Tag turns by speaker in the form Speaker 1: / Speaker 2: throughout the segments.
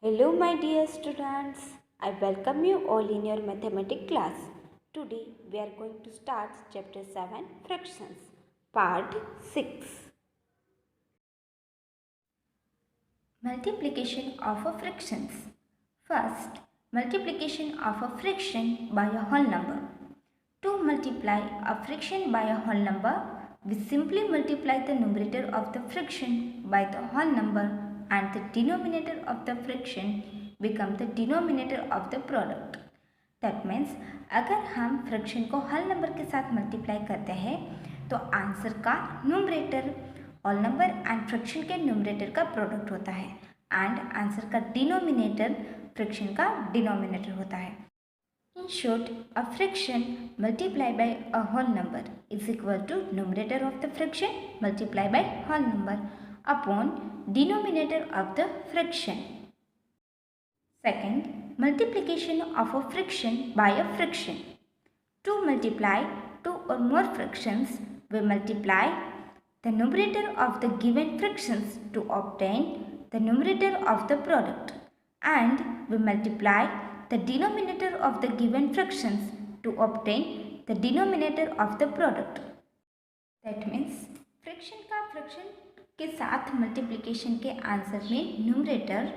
Speaker 1: Hello, my dear students. I welcome you all in your mathematics class. Today we are going to start chapter 7 fractions, part 6.
Speaker 2: Multiplication of a fractions. First, multiplication of a fraction by a whole number. To multiply a fraction by a whole number, we simply multiply the numerator of the fraction by the whole number and the denominator of the fraction become the denominator of the product. That means अगर हम fraction को whole number के साथ multiply करते हैं तो answer का numerator whole number and fraction के न्यूमरेटर का प्रोडक्ट होता है एंड आंसर का डिनोमिनेटर फ्रैक्शन का डिनोमिनेटर होता है. In short, a fraction multiplied by a whole number is equal to numerator of the fraction multiplied by whole number upon denominator of the fraction. Second, multiplication of a fraction by a fraction. To multiply two or more fractions, we multiply the numerator of the given fractions to obtain the numerator of the product, and we multiply the denominator of the given fractions to obtain the denominator of the product. That means fraction का fraction के साथ multiplication के answer में numerator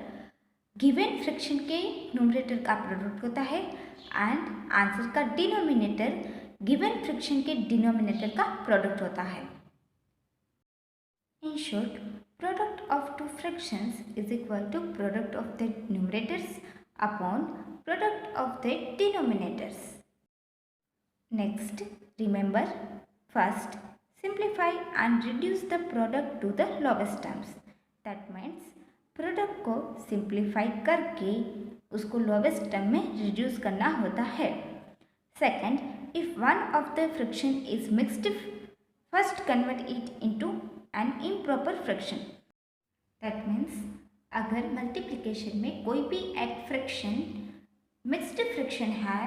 Speaker 2: given fraction के numerator का product होता है and answer का डिनोमिनेटर गिवन फ्रैक्शन के डिनोमिनेटर का प्रोडक्ट होता है. In short, product of two fractions is equal to product of the numerators upon product of the denominators. Next, remember, first simplify and reduce the product to the lowest terms. That means product को simplify करके उसको lowest term में reduce करना होता है. Second, if one of the fraction is mixed, first convert it into an improper fraction. That means अगर multiplication में कोई भी एक फ्रैक्शन मिक्स्ड फ्रैक्शन है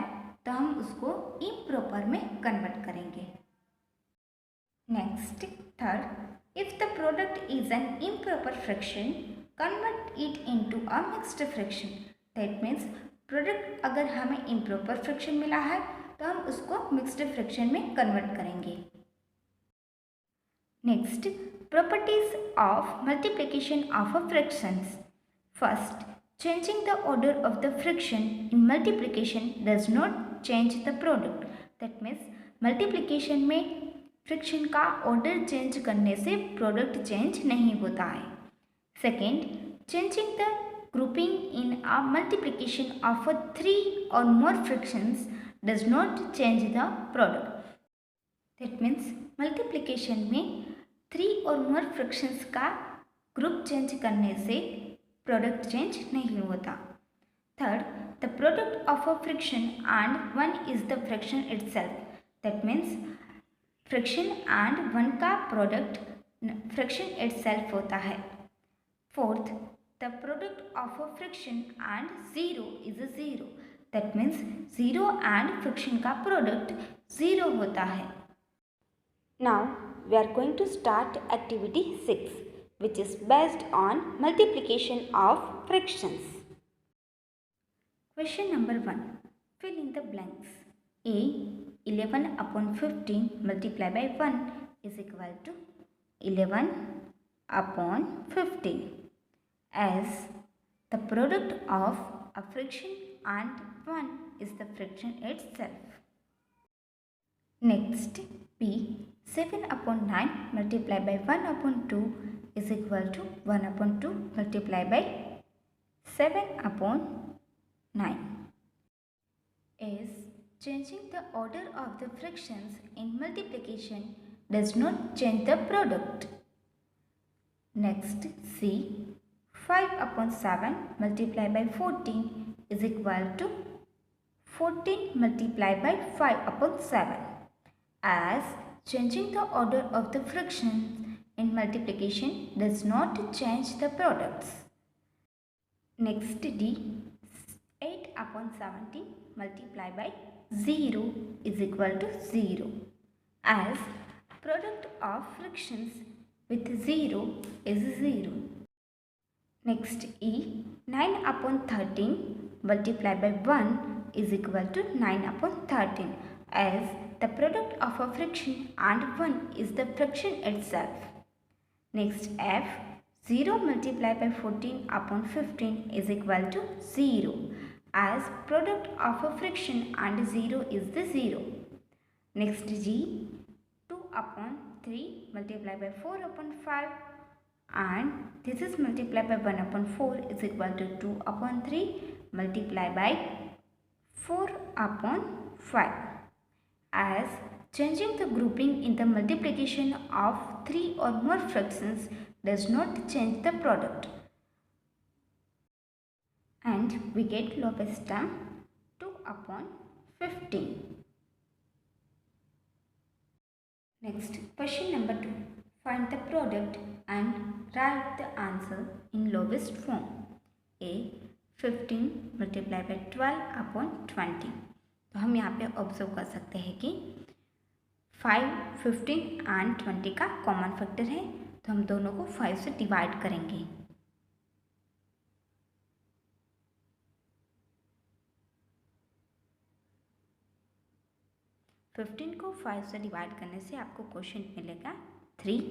Speaker 2: तो हम उसको इम्प्रॉपर में कन्वर्ट करेंगे. Next, third, if the product is an improper fraction, convert it into a mixed fraction. That means product अगर हमें इम्प्रॉपर फ्रैक्शन मिला है तो हम उसको मिक्स्ड फ्रैक्शन में कन्वर्ट करेंगे. Next, properties of multiplication of a fractions. First, changing the order of the fraction in multiplication does not change the product. That means multiplication में फ्रैक्शन का ऑर्डर चेंज करने से प्रोडक्ट चेंज नहीं होता है. Second, changing the grouping in a multiplication of 3 or more fractions does not change the product. That means multiplication में 3 or more fractions का group change करने से product change नहीं होता. Third, the product of a fraction and 1 is the fraction itself. That means fraction and 1 का product fraction itself होता है. Fourth, the product of a fraction and 0 is a 0. That means 0 and fraction का product 0 होता है.
Speaker 1: Now we are going to start activity 6, which is based on multiplication of fractions.
Speaker 2: Question number 1. Fill in the blanks. A. 11 upon 15 multiplied by 1 is equal to 11 upon 15. As the product of a fraction and 1 is the fraction itself. Next, B. 7 upon 9 multiplied by 1 upon 2 is equal to 1 upon 2 multiplied by 7 upon 9. As changing the order of the fractions in multiplication does not change the product. Next, C. 5 upon 7 multiplied by 14 is equal to 14 multiplied by 5 upon 7. As changing the order of the fractions in multiplication does not change the products. Next, D. 8 upon 17 multiplied by 0 is equal to 0. As product of fractions with 0 is 0. Next E, 9 upon 13 multiplied by 1 is equal to 9 upon 13, as the product of a fraction and 1 is the fraction itself. Next F, 0 multiplied by 14 upon 15 is equal to 0, as product of a fraction and 0 is the 0. Next G, 2 upon 3 multiplied by 4 upon 5, and this is multiplied by 1 upon 4 is equal to 2 upon 3 multiplied by 4 upon 5, as changing the grouping in the multiplication of 3 or more fractions does not change the product, and we get lowest term 2 upon 15. Next, question number 2. Find the product and write the answer in lowest form. A, 15 multiplied by 12 upon 20. तो हम यहाँ पे observe कर सकते हैं कि 5, 15 and 20 का common factor है, तो हम दोनों को 5 से डिवाइड करेंगे. फिफ्टीन को 5 से डिवाइड करने से आपको क्वेश्चन मिलेगा 3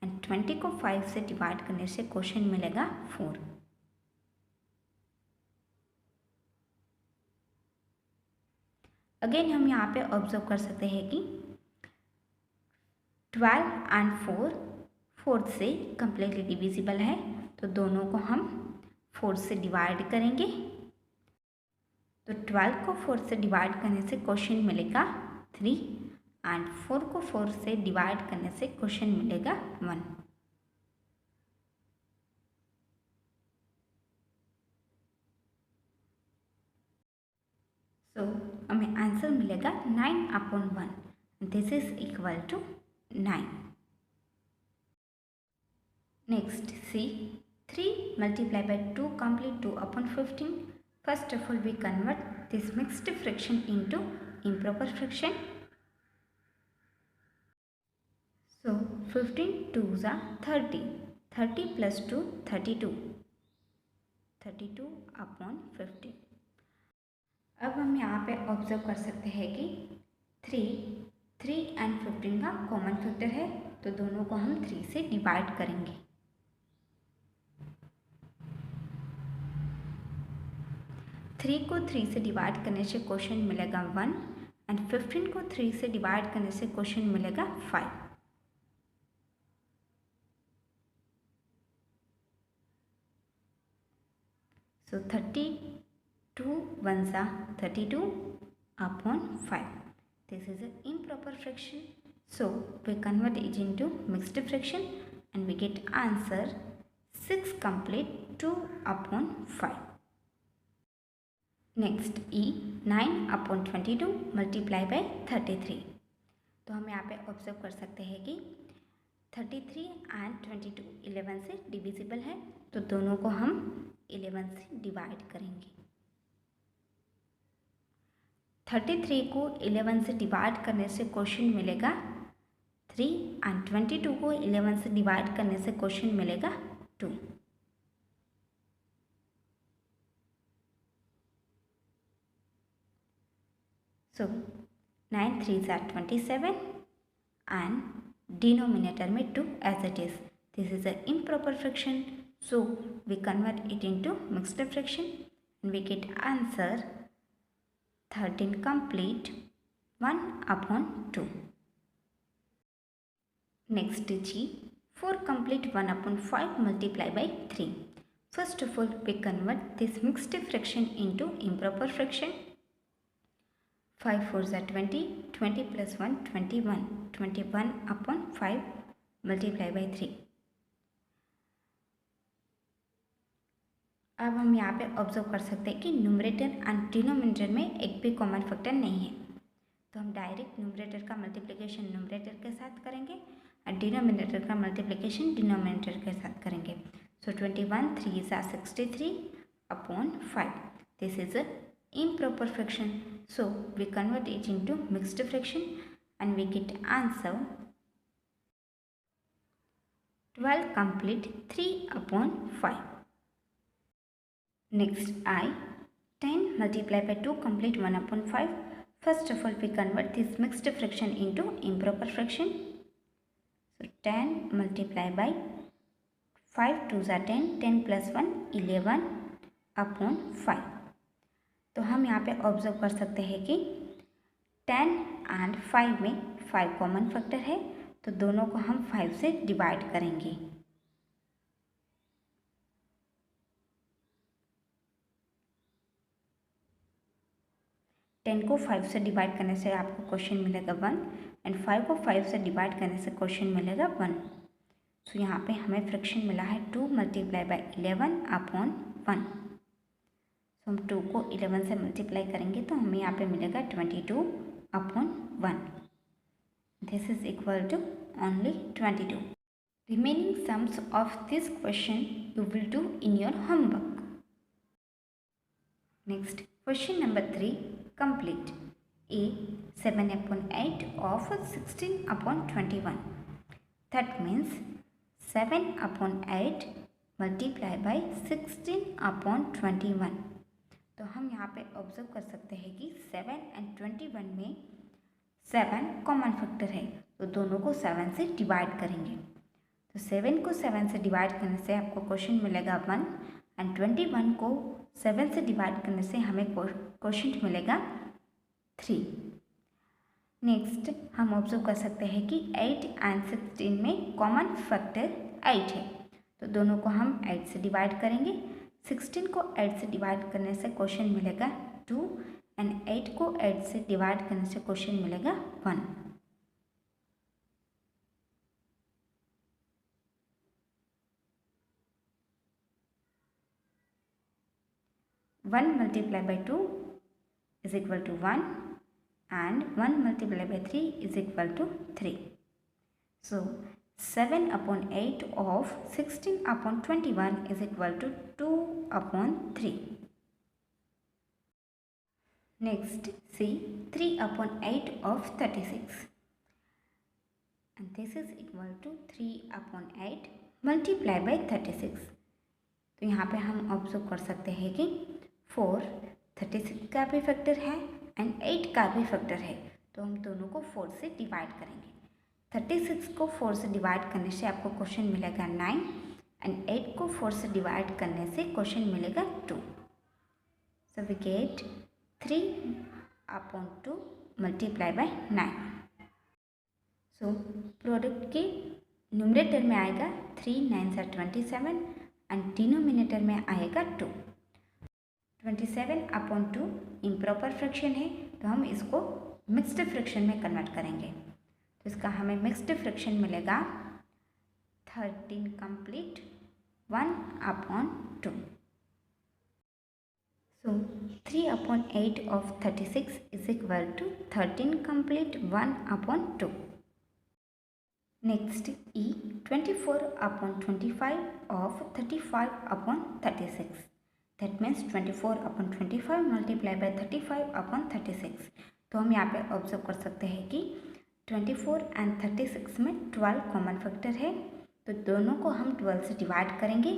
Speaker 2: एंड 20 को 5 से डिवाइड करने से क्वेश्चन मिलेगा 4. अगेन हम यहाँ पे ऑब्जर्व कर सकते हैं कि 12 एंड 4 से कंप्लीटली डिविजिबल है, तो दोनों को हम 4 से डिवाइड करेंगे. तो 12 को 4 से डिवाइड करने से क्वेश्चन मिलेगा 3 एंड 4 को 4 से डिवाइड करने से क्वेश्चन मिलेगा 1. सो हमें आंसर मिलेगा 9 upon 1. This is equal to 9. Next C, 3 multiplied by 2 complete 2 upon 15. First of all, we convert this mixed fraction into improper fraction. So 15 2s are 30. 30 plus 2 32. 32 upon 15. अब हम यहाँ पे ऑब्जर्व कर सकते हैं कि 3 एंड 15 का कॉमन फैक्टर है, तो दोनों को हम 3 से डिवाइड करेंगे. थ्री को 3 से डिवाइड करने से क्वेश्चन मिलेगा 1 एंड 15 को 3 से डिवाइड करने से क्वेश्चन मिलेगा 5. सो 32 1s are 32 upon 5. This is an improper fraction. So we convert it into mixed fraction and we get answer 6 complete 2 upon 5. Next E, 9 upon 22 multiply by 33. तो हम यहाँ पे ऑब्जर्व कर सकते हैं कि 33 एंड 22 11 से डिविजिबल है, तो दोनों को हम 11 से डिवाइड करेंगे. 33 को 11 से डिवाइड करने से क्वेश्चन मिलेगा 3 एंड 22 को 11 से डिवाइड करने से क्वेश्चन मिलेगा 2. So 9 3s are 27 and denominator में 2 as it is. This is an improper fraction, so we convert it into mixed fraction and we get answer 13 complete 1 upon 2. Next G, 4 complete 1 upon 5 multiplied by 3. First of all, we convert this mixed fraction into improper fraction. 5 4s are 20, 20 plus 1 21, 21 upon 5 multiplied by 3. अब हम यहाँ पे observe कर सकते हैं कि numerator and denominator में एक भी कॉमन फैक्टर नहीं है, तो हम डायरेक्ट न्यूमरेटर का मल्टीप्लिकेशन न्यूमरेटर के साथ करेंगे और डिनोमिनेटर का मल्टीप्लिकेशन डिनोमिनेटर के साथ करेंगे. सो 21 3s are 63 upon 5. This is a improper fraction, so we convert it into mixed fraction and we get answer 12 complete 3 upon 5. Next I. 10 multiplied by 2 complete 1 upon 5. First of all, we convert this mixed fraction into improper fraction. So 10 multiplied by 5 2s are 10, 10 plus 1 11 upon 5. तो हम यहाँ पे observe कर सकते हैं कि 10 and 5 में 5 common factor है, तो दोनों को हम 5 से डिवाइड करेंगे। टेन को 5 से डिवाइड करने से आपको क्वेश्चन मिलेगा 1 एंड 5 को 5 से डिवाइड करने से क्वेश्चन मिलेगा 1। सो यहाँ पे हमें फ्रैक्शन मिला है 2 मल्टीप्लाई बाय 11 अपॉन 1। सो हम 2 को 11 से मल्टीप्लाई करेंगे तो हमें यहाँ पे मिलेगा 22 upon 1। This is equal to only 22। Remaining sums of this question you will do in your homework. Next question number 3 complete. A 7 upon 8 of 16 upon 21. That means 7 upon 8 multiply by 16 upon 21. तो हम यहाँ पे observe कर सकते हैं कि 7 and 21 में 7 common factor है, तो दोनों को 7 से डिवाइड करेंगे। तो 7 को 7 से डिवाइड करने से आपको क्वेश्चन मिलेगा 1 एंड 21 को 7 से डिवाइड करने से हमें क्वेश्चन मिलेगा 3। नेक्स्ट हम ऑब्जर्व कर सकते हैं कि 8 एंड 16 में कॉमन फैक्टर 8 है, तो दोनों को हम 8 से डिवाइड करेंगे। 16 को 8 से डिवाइड करने से क्वेश्चन मिलेगा 2 एंड 8 को 8 से डिवाइड करने से क्वेश्चन मिलेगा 1। One multiply by 2 is equal to 1 and 1 multiplied by 3 is equal to 3. So 7 upon 8 of 16 upon 21 is equal to 2 upon 3. Next see 3 upon 8 of 36 and this is equal to 3 upon 8 multiplied by 36. तो यहाँ पे हम observe कर सकते हैं कि 4 36 का भी फैक्टर है एंड 8 का भी फैक्टर है, तो हम दोनों को 4 से डिवाइड करेंगे। 36 को 4 से डिवाइड करने से आपको क्वेश्चन मिलेगा 9 एंड 8 को 4 से डिवाइड करने से क्वेश्चन मिलेगा 2। So we get 3 upon 2 multiply by 9। So product के न्यूमरेटर में आएगा 3 9 से 27 एंड डिनोमिनेटर में आएगा 2। 27 अपॉन 2 इम्प्रॉपर फ्रैक्शन है, तो हम इसको मिक्स्ड फ्रैक्शन में कन्वर्ट करेंगे। तो इसका हमें मिक्स्ड फ्रैक्शन मिलेगा 13 complete 1 upon 2। So 3 upon 8 of 36 is equal to 13 complete 1 upon 2। Next E 24 upon 25 of 35 upon 36। That means 24 upon 25 multiplied by 35 upon 36। तो हम यहाँ पे ऑब्जर्व कर सकते हैं कि 24 एंड 36 में 12 कॉमन फैक्टर है, तो दोनों को हम 12 से डिवाइड करेंगे।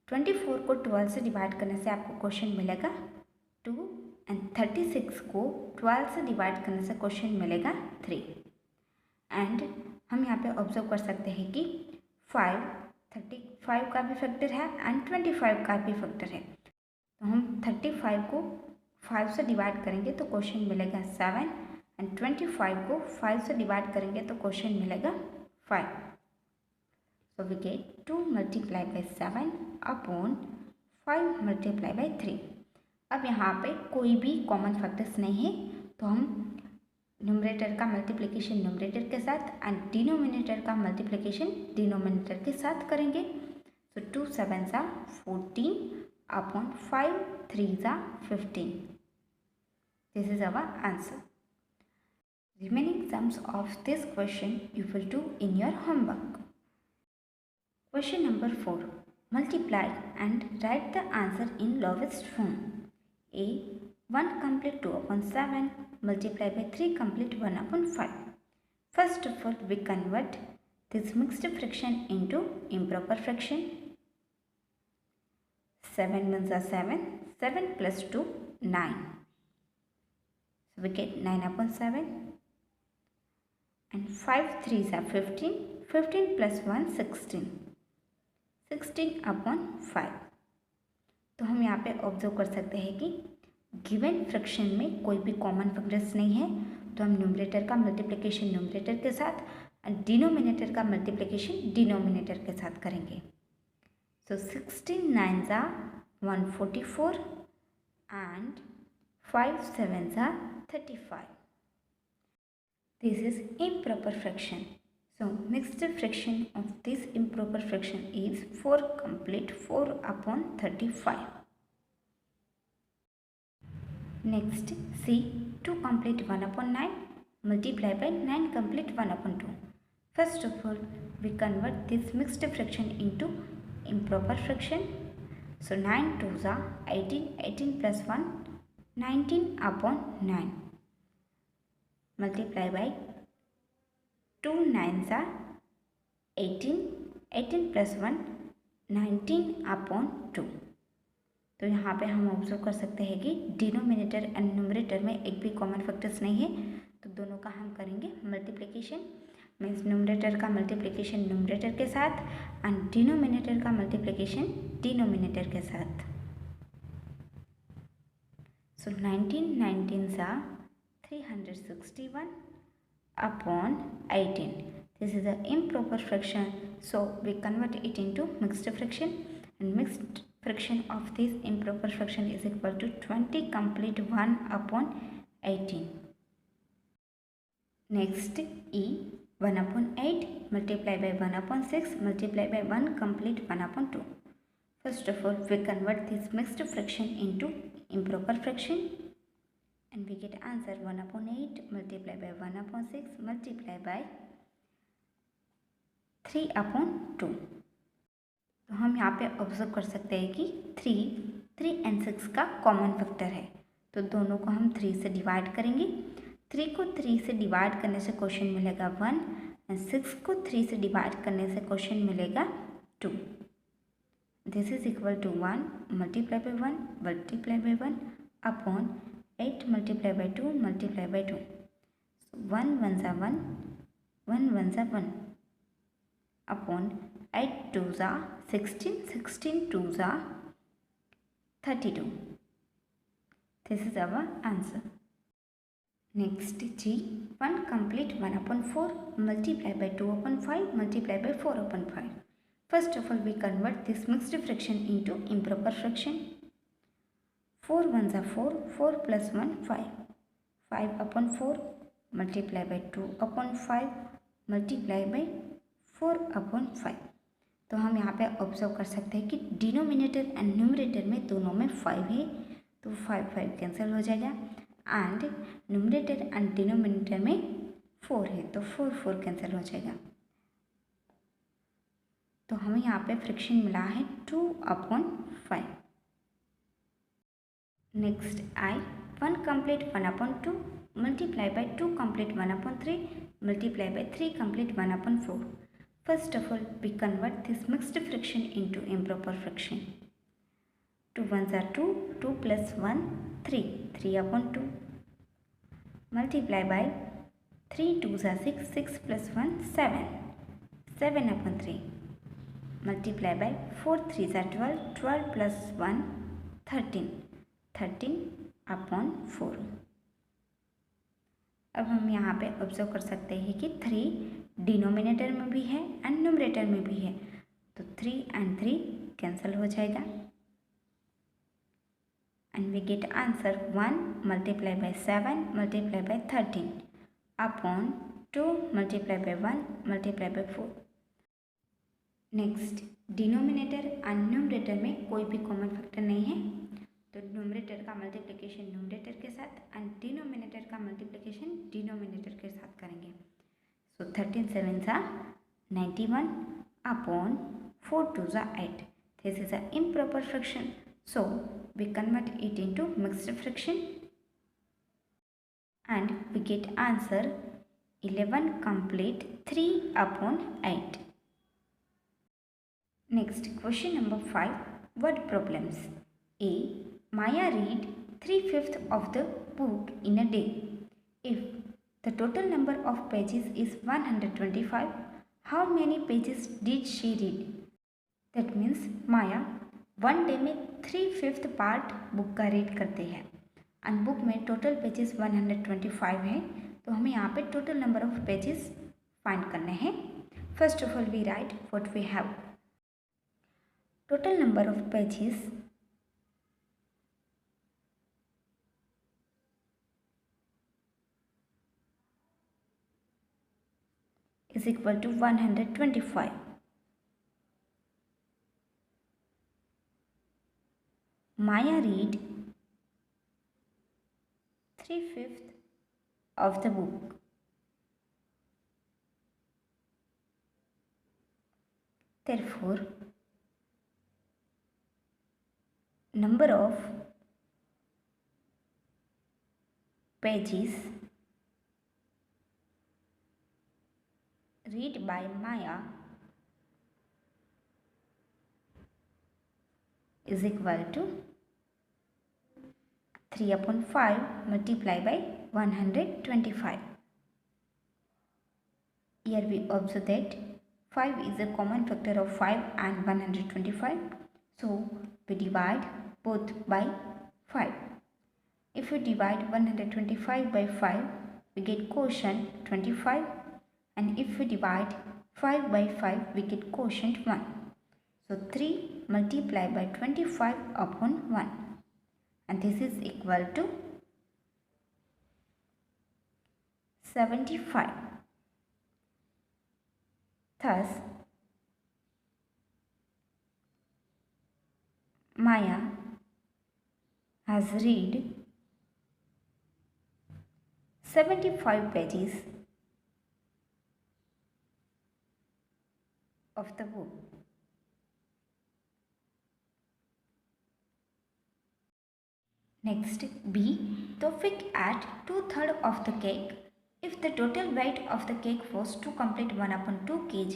Speaker 2: 24 को 12 से डिवाइड करने से आपको क्वेश्चन मिलेगा 2 एंड 36 को 12 से डिवाइड करने से क्वेश्चन मिलेगा 3। एंड हम यहाँ पे ऑब्जर्व कर सकते हैं कि 35 का भी फैक्टर है एंड 25 का भी फैक्टर है, तो हम 35 को 5 से डिवाइड करेंगे तो क्वेश्चन मिलेगा 7 एंड 25 को 5 से डिवाइड करेंगे तो क्वेश्चन मिलेगा 5। So we get 2 multiply by 7 upon 5 multiply by 3। अब यहाँ पे कोई भी कॉमन फैक्टर्स नहीं है, तो हम न्यूमरेटर का मल्टीप्लिकेशन न्यूमरेटर के साथ एंड डिनोमिनेटर का मल्टीप्लिकेशन डिनोमिनेटर के साथ करेंगे। सो 2 7 सा 14 upon 5 3s are 15. This is our answer. Remaining sums of this question you will do in your homework. Question number 4. Multiply and write the answer in lowest form. A 1 complete 2 upon 7 multiplied by 3 complete 1 upon 5. First of all, we convert this mixed fraction into improper fraction. 7 ones are 7. 7 plus 2, 9. So we get 9 upon 7. And 5 3s are 15. 15 plus 1, 16. 16 upon 5. तो हम यहाँ पे observe कर सकते हैं कि given fraction में कोई भी कॉमन फैक्टर्स नहीं है, तो हम न्यूमरेटर का मल्टीप्लिकेशन न्यूमरेटर के साथ और डिनोमिनेटर का मल्टीप्लिकेशन डिनोमिनेटर के साथ करेंगे. सो 16 9s are 144 and 5 7s are 35. This is improper fraction. So next fraction of this improper fraction is 4 complete 4 upon 35. Next, see 2 complete 1 upon 9 multiply by 9 complete 1 upon 2. First of all, we convert this mixed fraction into improper fraction. So 9 2s are 18, 18 plus 1, 19 upon 9. Multiply by 2 9s are 18, 18 plus 1, 19 upon 2. तो यहाँ पे हम observe कर सकते हैं कि denominator and numerator में एक भी कॉमन फैक्टर्स नहीं है, तो दोनों का हम करेंगे मल्टीप्लिकेशन. मीन्स न्यूमरेटर का मल्टीप्लिकेशन न्यूमरेटर के साथ एंड डिनोमिनेटर का मल्टीप्लिकेशन डिनोमिनेटर के साथ. सो 19 19s are 361 upon 18. This is an improper fraction, so we convert it into mixed fraction, and mixed fraction of this improper fraction is equal to 20 complete 1 upon 18. Next, E 1 upon 8 multiply by 1 upon 6 multiply by 1 complete 1 upon 2. First of all, we convert this mixed fraction into improper fraction, and we get answer 1 upon 8 multiply by 1 upon 6 multiply by 3 upon 2. तो हम यहाँ पे observe कर सकते हैं कि 3 and 6 का common factor है, तो दोनों को हम 3 से डिवाइड करेंगे. 3 को 3 से डिवाइड करने से क्वेश्चन मिलेगा 1 एंड 6 को 3 से डिवाइड करने से क्वेश्चन मिलेगा 2. This is equal to 1 multiply by 1 multiply by 1 upon 8 multiply by 2 multiply by 2. So 1 1s are 1, 1 1s are 1 upon 8 2s are 16, 16 2s are 32. This is our answer. Next, G 1 complete 1 upon 4 multiply by 2 upon 5 multiply by 4 upon 5. First of all, we convert this mixed fraction into improper fraction. 4 1s are 4, 4 plus 1 5, 5 upon 4 multiply by 2 upon 5 multiply by 4 upon 5. तो हम यहाँ पे observe कर सकते हैं कि denominator and numerator में दोनों में 5 है, तो 5 5 कैंसिल हो जाएगा, एंड न्यूमरेटर एंड डिनोमिनेटर में 4 है, तो 4 4 कैंसिल हो जाएगा. तो हमें यहाँ पे फ्रैक्शन मिला है 2 upon 5. Next I 1 complete 1 upon 2 multiply by 2 complete 1 upon 3 multiply by 3 complete 1 upon 4. First of all, we convert this mixed fraction into improper fraction. 2 1s are 2, 2 plus 1 3, 3 upon 2 multiply by 3 2s are 6, 6 plus 1 7, 7 upon 3 multiply by 4 3s are 12, 12 plus 1 13, 13 upon 4. अब हम यहाँ पे observe कर सकते हैं कि 3 denominator में भी है एंड न्यूमरेटर में भी है, तो 3 and 3 कैंसिल हो जाएगा, and we get answer 1 multiply by 7 multiply by 13 upon 2 multiply by 1 multiply by 4. Next, denominator and numerator में कोई भी कॉमन फैक्टर नहीं है, तो न्यूमरेटर का मल्टीप्लिकेशन न्यूमरेटर के साथ एंड डिनोमिनेटर का मल्टीप्लिकेशन डिनोमिनेटर के साथ करेंगे. सो 13 7s are 91 upon 4 2s are 8. This is an improper fraction, so we convert it into mixed fraction and we get answer 11 complete 3 upon 8. Next, question number 5. Word problems. A. Maya read 3/5 of the book in a day. If the total number of pages is 125, how many pages did she read? That means Maya 1 day में 3/5 part book का read करते हैं and book में total pages 125 है, तो हमें यहाँ पे total number of pages find करने हैं. First of all we write what we have. Total number of pages is equal to 125. Maya read 3/5 of the book. Therefore, number of pages read by Maya is equal to 3/5 multiplied by 125. Here we observe that 5 is a common factor of 5 and 125. So we divide both by 5. If we divide 125 by 5, we get quotient 25. And if we divide 5 by 5, we get quotient 1. So 3 multiplied by 25 upon 1. And this is equal to 75. Thus, Maya has read 75 pages of the book. Next, B. Tawfiq ate 2/3 of the cake. If the total weight of the cake was to complete 1/2 kg,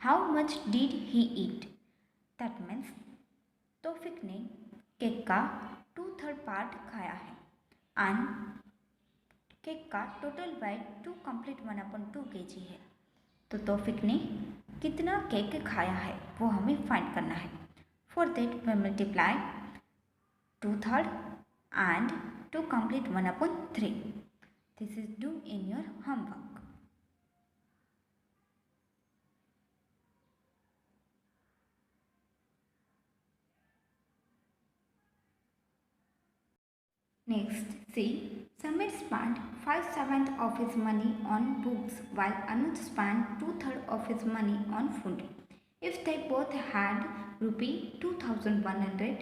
Speaker 2: how much did he eat? That means Taufiq ने cake का 2/3 part खाया है and cake का total weight two complete 1/2 kg है. तो तौफिक ने कितना cake खाया है वो हमें फाइंड करना है. For that we multiply 2/3 and to complete 1/3. This is due in your homework. Next, see, Samir spent 5/7 of his money on books while Anuj spent 2/3 of his money on food. If they both had ₹2,100,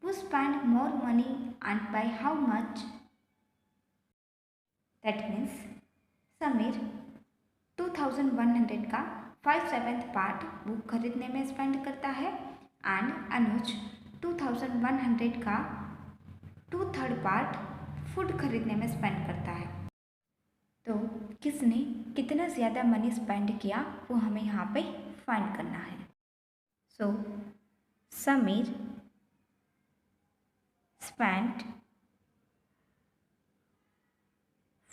Speaker 2: who spent more money and by how much? That means Samir 2,100 का 5/7 part book खरीदने में spend करता है and अनुज 2,100 का 2/3 part food खरीदने में spend करता है. तो किसने कितना ज़्यादा मनी स्पेंड किया वो हमें यहाँ पे फाइंड करना है. सो Sameer spend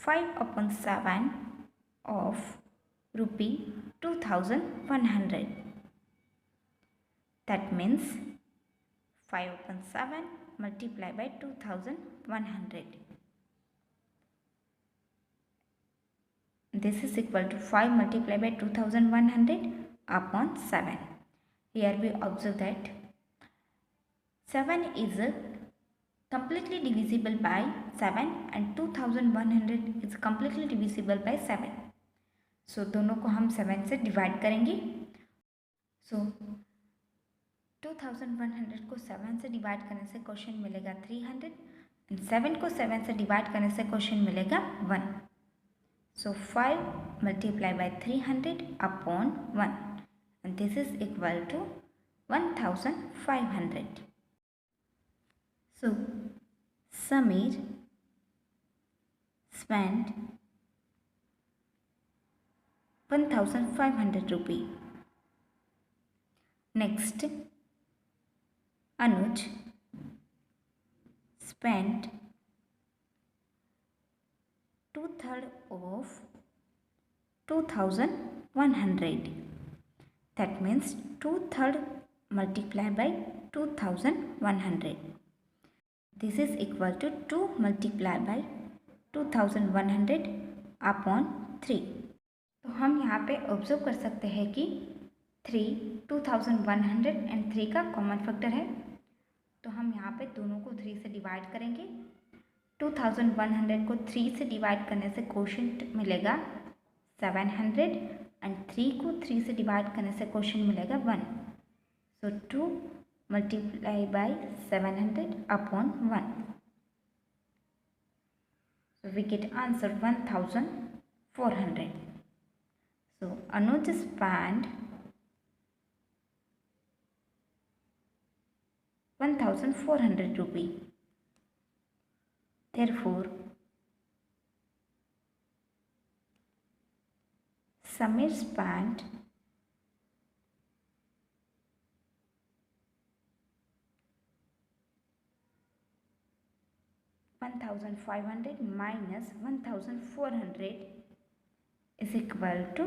Speaker 2: 5/7 of ₹2,100. That means 5/7 multiplied by 2,100. This is equal to 5 multiplied by 2,100 upon 7. Here we observe that 7 is completely divisible by 7 and 2,100 is completely divisible by 7. So दोनों को हम 7 से डिवाइड करेंगे. So 2,100 को 7 से डिवाइड करने से क्वेश्चन मिलेगा 300 एंड 7 को 7 से डिवाइड करने से क्वेश्चन मिलेगा 1. So 5 multiplied by 300 upon 1 and this is equal to 1,500. So Samir spent 1,500 rupees. Next, Anuj spent 2/3 of 2100. That means 2/3 multiplied by 2100. This is equal to 2 multiplied by 2100 upon 3. तो हम यहाँ पे observe कर सकते हैं कि 2100 एंड 3 का कॉमन फैक्टर है, तो हम यहाँ पे दोनों को 3 से डिवाइड करेंगे। 2100 को 3 से डिवाइड करने से क्वोशिएंट मिलेगा 700 एंड 3 को 3 से डिवाइड करने से क्वोशिएंट मिलेगा 1. सो 2 multiply by 700 upon 1. So we get answer 1400. So Anuj spent 1400 rupee. Therefore Samir spent 1500 minus 1400 is equal to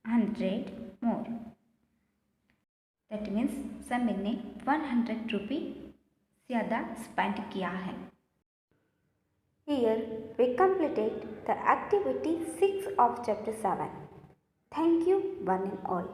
Speaker 2: 100 more. That means Sameer ने 100 रुपये ज़्यादा स्पेंड किया है.
Speaker 1: Here we completed the activity 6 of chapter 7. Thank you one and all.